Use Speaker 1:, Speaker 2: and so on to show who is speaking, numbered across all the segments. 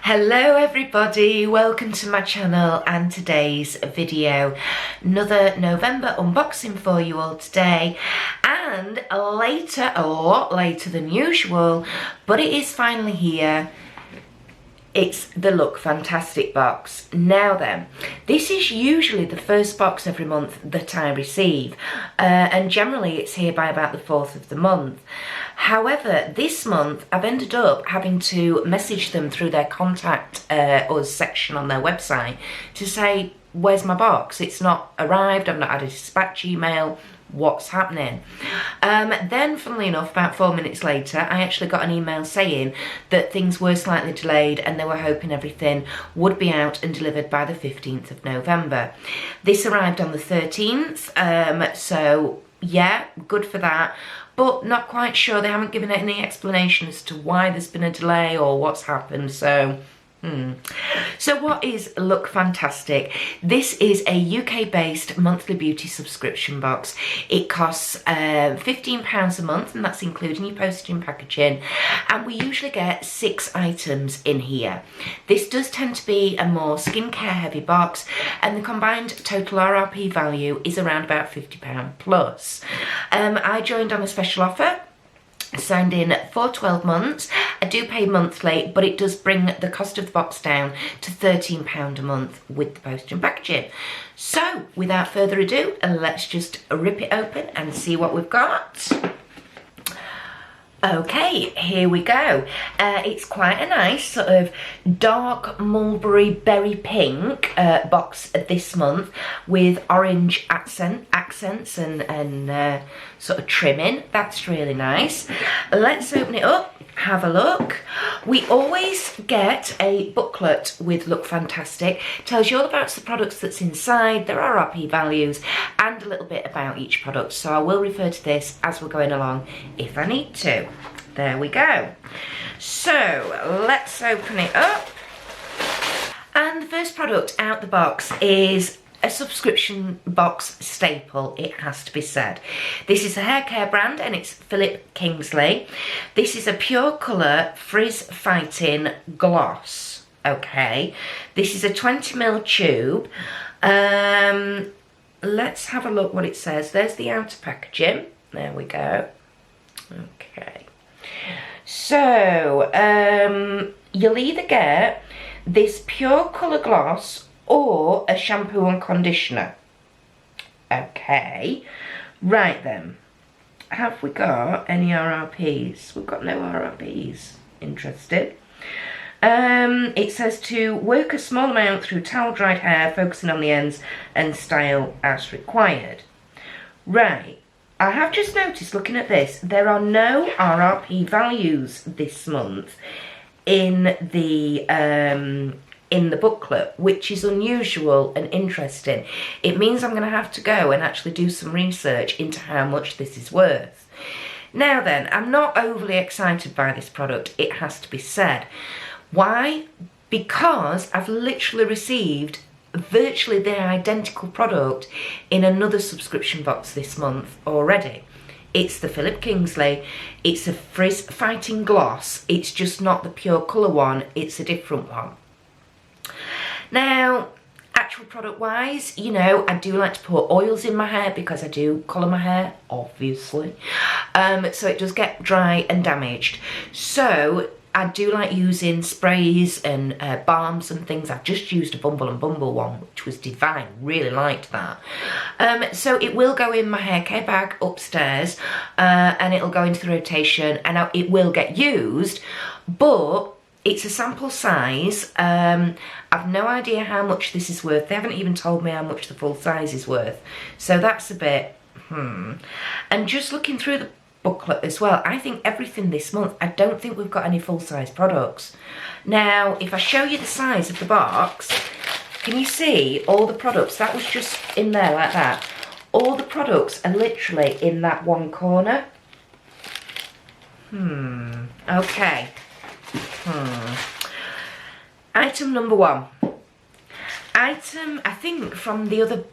Speaker 1: Hello everybody, welcome to my channel and today's video. Another November unboxing for you all today, and a lot later than usual, but it is finally here. It's the Look Fantastic box. Now then, this is usually the first box every month that I receive, and generally it's here by about the 4th of the month. However, this month I've ended up having to message them through their contact us section on their website to say, where's my box? It's not arrived, I've not had a dispatch email, what's happening? Then, funnily enough, about 4 minutes later, I actually got an email saying that things were slightly delayed and they were hoping everything would be out and delivered by the 15th of November. This arrived on the 13th, so yeah, good for that, but not quite sure. They haven't given any explanation as to why there's been a delay or what's happened, so So what is Look Fantastic? This is a UK-based monthly beauty subscription box. It costs £15 a month, and that's including your postage and packaging, and we usually get 6 items in here. This does tend to be a more skincare heavy box, and the combined total RRP value is around about £50 plus. I joined on a special offer, signed in for 12 months. I do pay monthly, but it does bring the cost of the box down to £13 a month with the postage and packaging. So without further ado, let's just rip it open and see what we've got. Okay, here we go. It's quite a nice sort of dark mulberry berry pink box this month with orange accents and sort of trimming. That's really nice. Let's open it up, have a look. We always get a booklet with Look Fantastic. Tells you all about the products that's inside, their RRP values, and a little bit about each product. So I will refer to this as we're going along if I need to. There we go. So let's open it up. And the first product out the box is a subscription box staple, it has to be said. This is a hair care brand and it's Philip Kingsley. This is a pure colour frizz fighting gloss. Okay, this is a 20ml tube. Let's have a look what it says. There's the outer packaging. There we go. Okay. So, you'll either get this pure colour gloss or a shampoo and conditioner. Okay, right then. Have we got any RRPs? We've got no RRPs. Interesting. It says to work a small amount through towel dried hair, focusing on the ends and style as required. Right. I have just noticed, looking at this, there are no RRP values this month in the booklet, which is unusual and interesting. It means I'm going to have to go and actually do some research into how much this is worth. Now then, I'm not overly excited by this product, it has to be said. Why? Because I've literally received virtually the identical product in another subscription box this month already. It's the Philip Kingsley. It's a frizz fighting gloss. It's just not the pure colour one, it's a different one. Now, actual product wise, you know, I do like to put oils in my hair because I do colour my hair, obviously. So it does get dry and damaged. So I do like using sprays and balms and things. I've just used a Bumble and Bumble one, which was divine. Really liked that. So it will go in my hair care bag upstairs, and it'll go into the rotation, and it will get used, but it's a sample size. I've no idea how much this is worth. They haven't even told me how much the full size is worth. So that's a bit, And just looking through the booklet as well, I think everything this month, I don't think we've got any full-size products. Now, if I show you the size of the box, can you see all the products? That was just in there like that. All the products are literally in that one corner. Okay. Item number 1. Item, I think from the other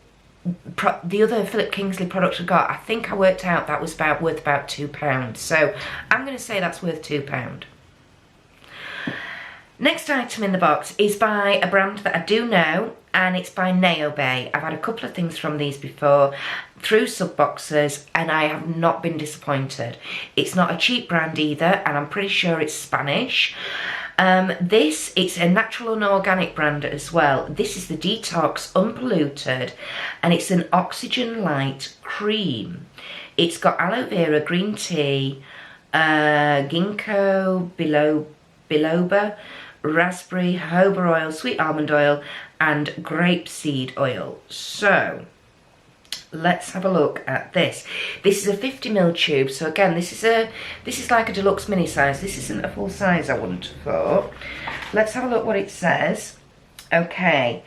Speaker 1: Philip Kingsley product I got, I think I worked out that was worth about £2. So I'm going to say that's worth £2. Next item in the box is by a brand that I do know, and it's by Naobay. I've had a couple of things from these before through sub boxes, and I have not been disappointed. It's not a cheap brand either, and I'm pretty sure it's Spanish. It's a natural and organic brand as well. This is the Detox Unpolluted, and it's an oxygen light cream. It's got aloe vera, green tea, ginkgo biloba, raspberry, jojoba oil, sweet almond oil, and grapeseed oil. So let's have a look at this. This is a 50ml tube, so again, this is like a deluxe mini size. This isn't a full size, I wouldn't have thought. Let's have a look what it says. Okay,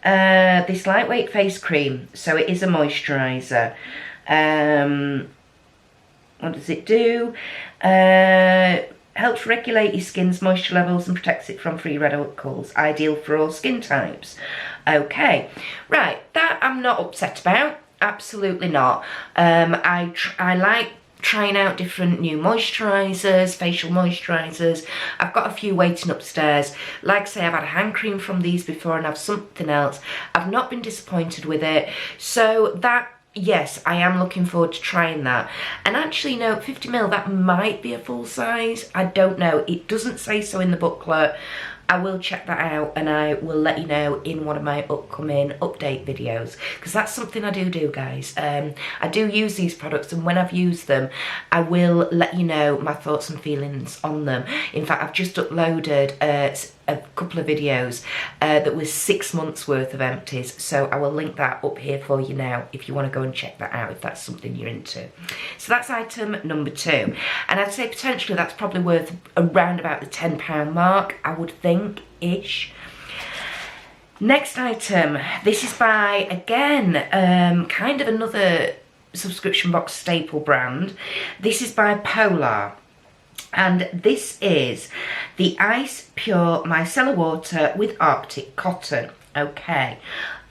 Speaker 1: this lightweight face cream, so it is a moisturizer. What does it do? Helps regulate your skin's moisture levels and protects it from free radicals. Ideal for all skin types. Okay, right, that I'm not upset about. Absolutely not. I like trying out different new moisturisers, facial moisturisers. I've got a few waiting upstairs. Like I say, I've had a hand cream from these before and I've something else. I've not been disappointed with it. So that, yes, I am looking forward to trying that. And actually, no, 50ml, that might be a full size. I don't know. It doesn't say so in the booklet. I will check that out and I will let you know in one of my upcoming update videos, because that's something I do, guys. I do use these products, and when I've used them, I will let you know my thoughts and feelings on them. In fact, I've just uploaded a couple of videos that was 6 months worth of empties, so I will link that up here for you now if you want to go and check that out, if that's something you're into. So that's item number 2, and I'd say potentially that's probably worth around about the £10 mark, I would think, ish. Next item, this is by, again, kind of another subscription box staple brand. This is by Polar. And this is the Ice Pure Micellar Water with Arctic Cotton. Okay,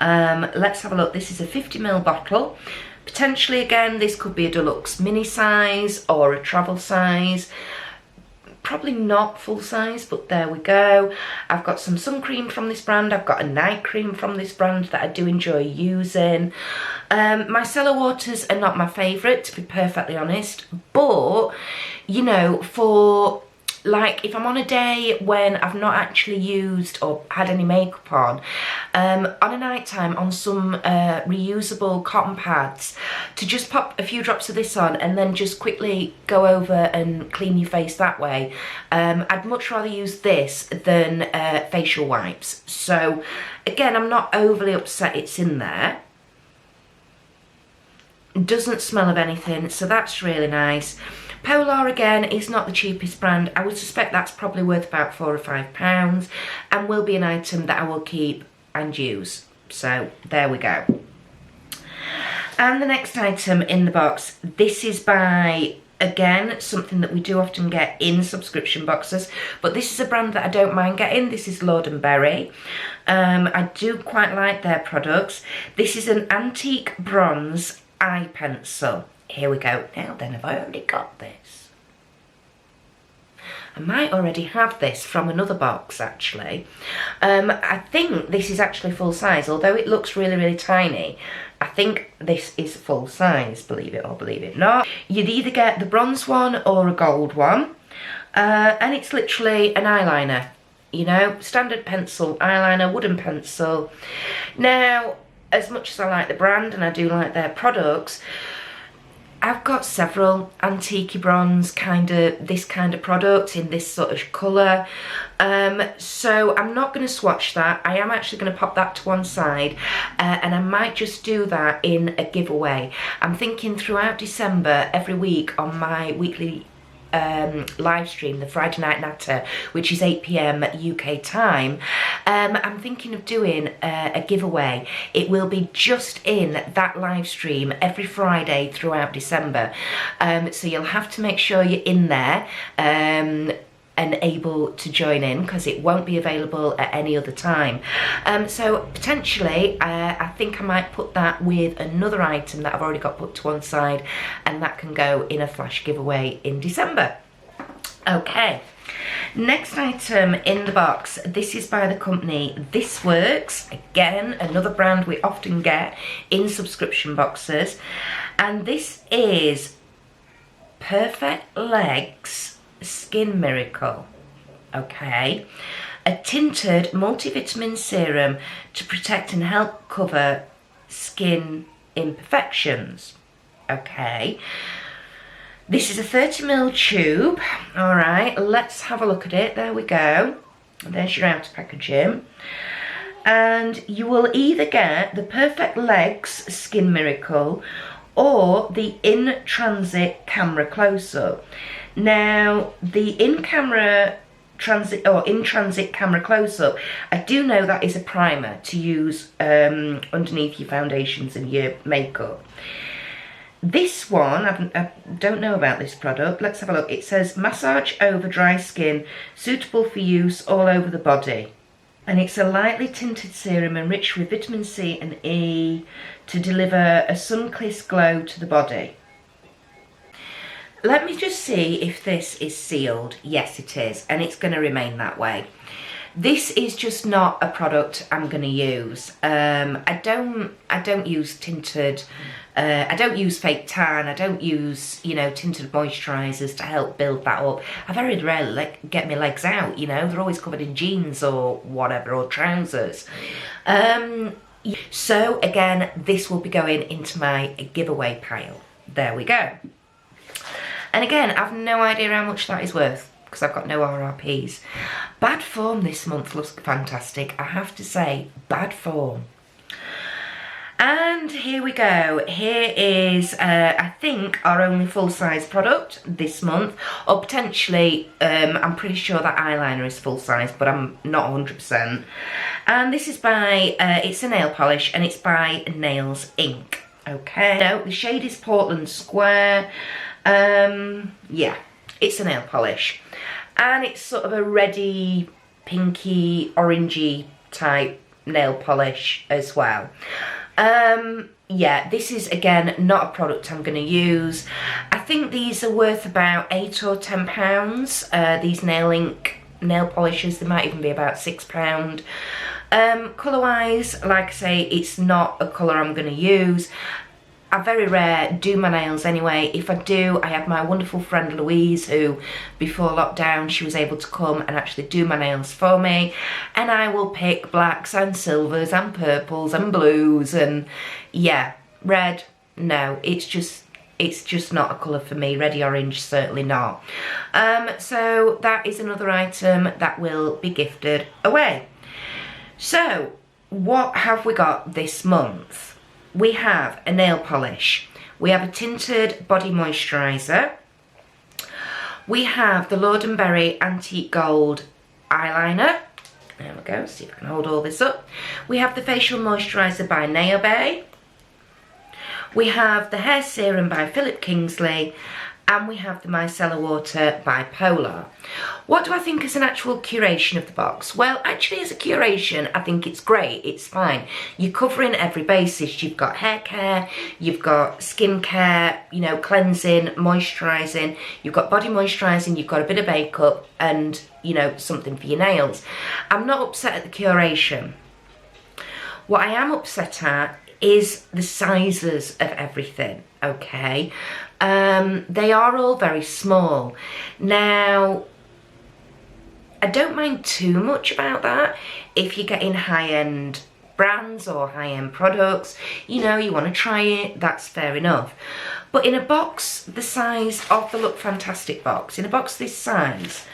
Speaker 1: let's have a look. This is a 50ml bottle. Potentially, again, this could be a deluxe mini size or a travel size. Probably not full size, but there we go. I've got some sun cream from this brand. I've got a night cream from this brand that I do enjoy using. Micellar waters are not my favourite, to be perfectly honest, but you know, for like if I'm on a day when I've not actually used or had any makeup on a night time on some reusable cotton pads, to just pop a few drops of this on and then just quickly go over and clean your face that way. I'd much rather use this than facial wipes. So again, I'm not overly upset it's in there. Doesn't smell of anything, so that's really nice. Polar, again, is not the cheapest brand. I would suspect that's probably worth about £4 or £5 and will be an item that I will keep and use. So there we go. And the next item in the box, this is by, again, something that we do often get in subscription boxes, but this is a brand that I don't mind getting. This is Lord & Berry. I do quite like their products. This is an antique bronze eye pencil. Here we go. Now then, have I already got this? I might already have this from another box, actually. I think this is actually full size, although it looks really, really tiny. I think this is full size, believe it or believe it not. You'd either get the bronze one or a gold one. And it's literally an eyeliner. You know, standard pencil, eyeliner, wooden pencil. Now, as much as I like the brand and I do like their products, I've got several antique bronze this kind of product in this sort of colour. So I'm not going to swatch that. I am actually going to pop that to one side and I might just do that in a giveaway. I'm thinking throughout December, every week on my weekly live stream, the Friday Night Natter, which is 8 PM UK time, I'm thinking of doing a giveaway. It will be just in that live stream every Friday throughout December, so you'll have to make sure you're in there and able to join in, because it won't be available at any other time. So potentially I think I might put that with another item that I've already got put to one side, and that can go in a flash giveaway in December. Okay, Next item in the box, this is by the company This Works. Again, another brand we often get in subscription boxes. And this is Perfect Legs Skin Miracle. Okay. A tinted multivitamin serum to protect and help cover skin imperfections. Okay. This is a 30ml tube. All right, let's have a look at it. There we go. There's your outer packaging. And you will either get the Perfect Legs Skin Miracle or the In Transit Camera Close-Up. Now, the In Transit Camera Close-Up, I do know that is a primer to use underneath your foundations and your makeup. This one, I don't know about this product. Let's have a look. It says massage over dry skin, suitable for use all over the body. And it's a lightly tinted serum enriched with vitamin C and E to deliver a sun-kissed glow to the body. Let me just see if this is sealed. Yes, it is, and it's going to remain that way. This is just not a product I'm going to use. I don't use tinted. I don't use fake tan. I don't use, you know, tinted moisturisers to help build that up. I very rarely get my legs out, you know. They're always covered in jeans or whatever, or trousers. So again, this will be going into my giveaway pile. There we go. And again, I've no idea how much that is worth, because I've got no RRPs. Bad form this month, looks fantastic. I have to say, bad form. And here we go. Here is, I think, our only full-size product this month. Or potentially, I'm pretty sure that eyeliner is full-size, but I'm not 100%. And this is by, it's a nail polish, and it's by Nails Inc. Okay. No, the shade is Portland Square. Yeah, it's a nail polish. And it's sort of a reddy, pinky, orangey type nail polish as well. Yeah, this is again not a product I'm going to use. I think these are worth about £8 or £10. These Nail Inc nail polishes, they might even be about £6. Colour wise, like I say, it's not a colour I'm going to use. I very rare do my nails anyway. If I do, I have my wonderful friend Louise, who before lockdown she was able to come and actually do my nails for me, and I will pick blacks and silvers and purples and blues, and yeah, red, no, it's just not a colour for me. Reddy orange, certainly not. So that is another item that will be gifted away. So what have we got this month? We have a nail polish, we have a tinted body moisturiser, we have the Lord & Berry Antique Gold eyeliner, there we go, see if I can hold all this up, we have the facial moisturiser by Naobay, we have the hair serum by Philip Kingsley, and we have the micellar water by Polar. What do I think is an actual curation of the box? Well, actually as a curation, I think it's great, it's fine. You're covering every basis. You've got hair care, you've got skin care, you know, cleansing, moisturising, you've got body moisturising, you've got a bit of makeup and, you know, something for your nails. I'm not upset at the curation. What I am upset at is the sizes of everything, okay? They are all very small. Now, I don't mind too much about that. If you're getting high-end brands or high-end products, you know, you want to try it, that's fair enough. But in a box the size of the Look Fantastic box, in a box this size,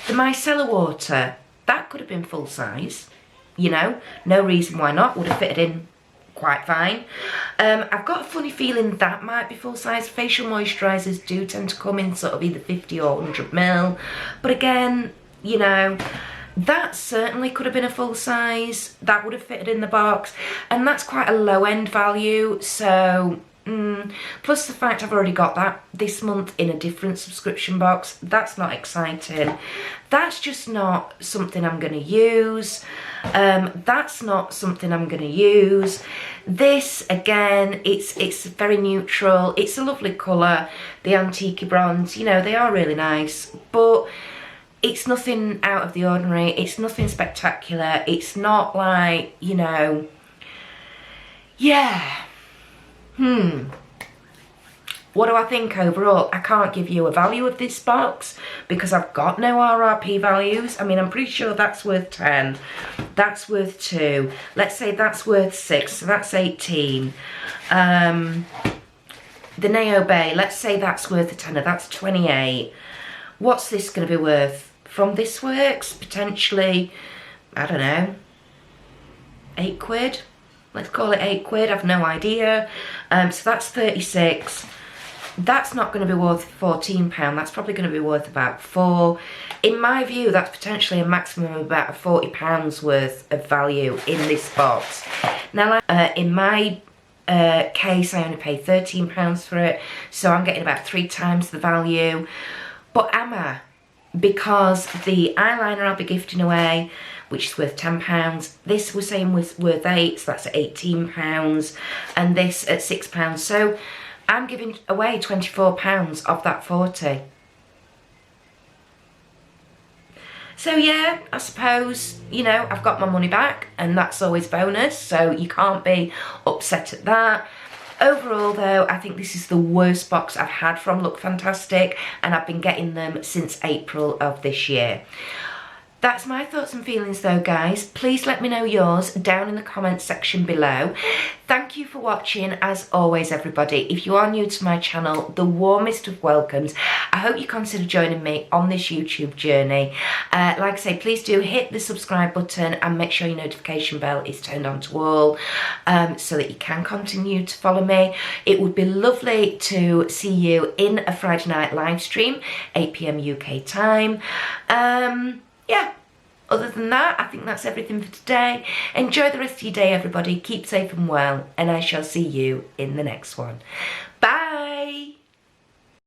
Speaker 1: the micellar water, that could have been full size, you know, no reason why not, would have fitted in quite fine. I've got a funny feeling that might be full size. Facial moisturisers do tend to come in sort of either 50 or 100ml, but again, you know, that certainly could have been a full size, that would have fitted in the box, and that's quite a low end value. So plus the fact I've already got that this month in a different subscription box, that's not exciting. That's just not something I'm going to use. That's not something I'm going to use. This, again, it's very neutral. It's a lovely colour. The antique bronze, you know, they are really nice. But it's nothing out of the ordinary. It's nothing spectacular. It's not like, you know, yeah. What do I think overall? I can't give you a value of this box because I've got no RRP values. I mean, I'm pretty sure that's worth 10. That's worth 2. Let's say that's worth 6, so that's 18. The Neo Bay, let's say that's worth a tenner, that's 28. What's this going to be worth? From This Works, potentially, I don't know, 8 quid? Let's call it 8 quid, I've no idea. So that's 36. That's not going to be worth £14. That's probably going to be worth about 4. In my view, that's potentially a maximum of about £40 worth of value in this box. Now, in my case, I only paid £13 for it, so I'm getting about 3 times the value. But am I? Because the eyeliner I'll be gifting away, which is worth £10, this we're saying was worth 8, so that's at £18, and this at £6. So I'm giving away £24 of that 40. So yeah, I suppose, you know, I've got my money back, and that's always bonus, so you can't be upset at that. Overall though, I think this is the worst box I've had from Look Fantastic, and I've been getting them since April of this year. That's my thoughts and feelings though, guys. Please let me know yours down in the comments section below. Thank you for watching as always, everybody. If you are new to my channel, the warmest of welcomes. I hope you consider joining me on this YouTube journey. Like I say, please do hit the subscribe button and make sure your notification bell is turned on to all, so that you can continue to follow me. It would be lovely to see you in a Friday night live stream, 8 PM UK time. Yeah, other than that, I think that's everything for today. Enjoy the rest of your day, everybody. Keep safe and well, and I shall see you in the next one. Bye!